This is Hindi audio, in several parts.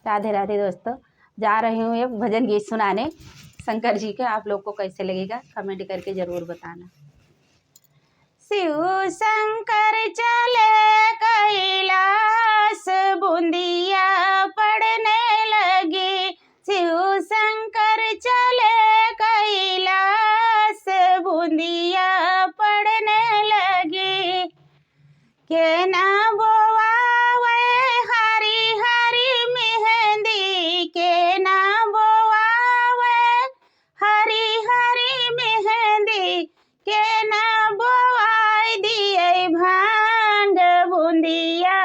राधे राधे दोस्तों। जा रही हूँ एक भजन गीत सुनाने शंकर जी का। आप लोग को कैसे लगेगा कमेंट करके ज़रूर बताना। शिव शंकर चले कैलाश बूंदिया पड़ने लगी। शिव शंकर चले कैलाश बूंदिया पड़ने लगी। के ना बोवावे हरी हरी मेहंदी, के ना बोवावे हरी हरी मेहंदी, के ना बोवाई दिए भांग बूंदिया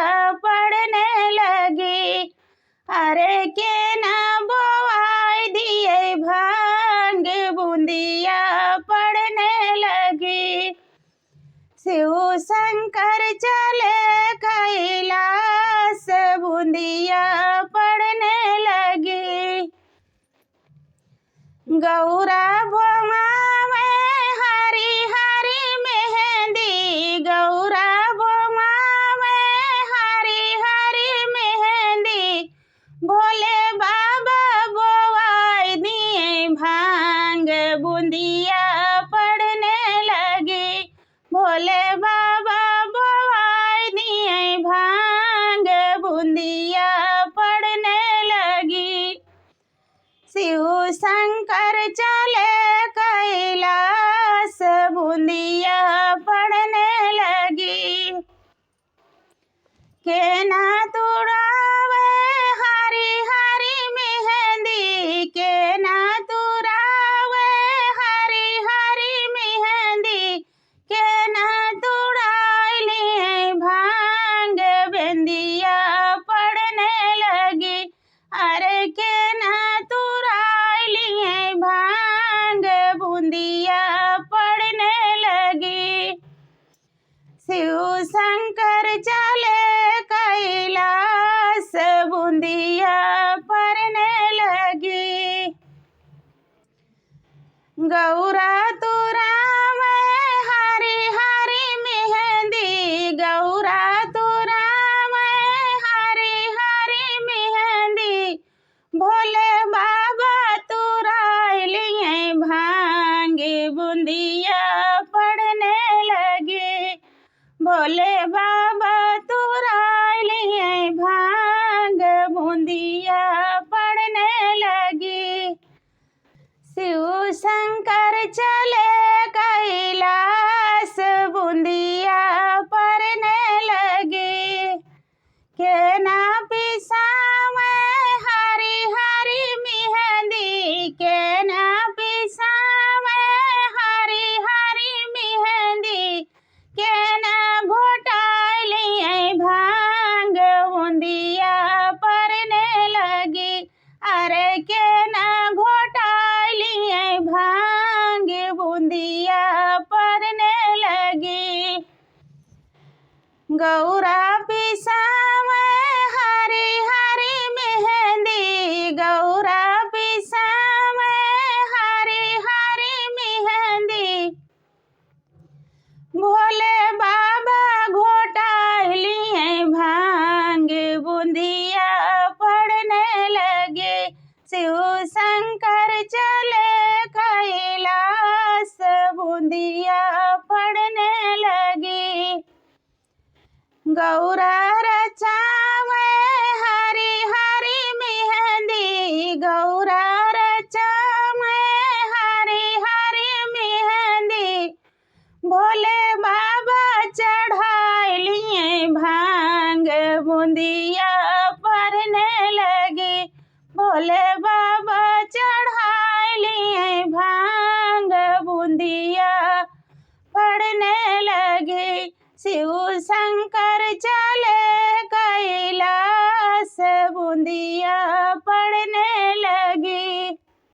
पड़ने लगी। अरे के ना बोवाई दिए भांग बूंदिया पड़ने लगी। शिव शंकर चले कैलाश बूंदिया पड़ने लगी। गौरा बोमावे हरी हरी मेहंदी, गौरा बोमावे हरी हरी मेहंदी, भोले बाबा बोवाई दिए भांग बूंदिया पड़ने लगी। भोले बाबा बोवाई दिए भांग बूंदिया पड़ने लगी। शिव शंकर चले कैलाश बूंदिया पड़ने लगी। के ना तुड़ावे हरी हरी मेहंदी, के ना तुड़ावे हरी हरी मेहंदी, के ना तुड़ाइले भांग बेंदिया पड़ने लगी। अरे के ना तुड़ाइले भांग बूंदिया पड़ने लगी। शिव शंकर चले कैलाश बूंदिया पड़ने लगी। गौरा तुरावे हरी हरी मेहंदी, गौरा तुरावे हरी हरी मेहंदी, भोले बाबा तुराइलिए भांग बूंदिया पड़ने लगी। भोले बाबा तुराइलिए भांग बूंदिया पड़ने लगी। शिव शंकर चले कैलाश बूंदिया पड़ने लगी। के ना पिसावे हरी हरी मेहंदी, के ना पिसावे हरी हरी मेहंदी, के ना घोटाइलिए भांग बूंदिया पड़ने लगी। अरे के ना घोटाइलिए भांग बूंदिया पड़ने लगी। गौरा पिसावे हरी हरी मेहंदी, गौरा पिसावे हरी हरी मेहंदी, भोले बाबा घोटाइलिए भांग बूंदिया पड़ने लगे। शिव शंकर चले कैलाश बूंदिया पड़ने लगी। गौरा रचावे हरी हरी मेहंदी, गौरा रचावे हरी हरी मेहंदी, भोले बाबा चढ़ाइलिए भांग बूंदिया पड़ने लगी। भोले बाबा चढ़ाइलिए भांग बूंदिया पड़ने लगी। शिव शंकर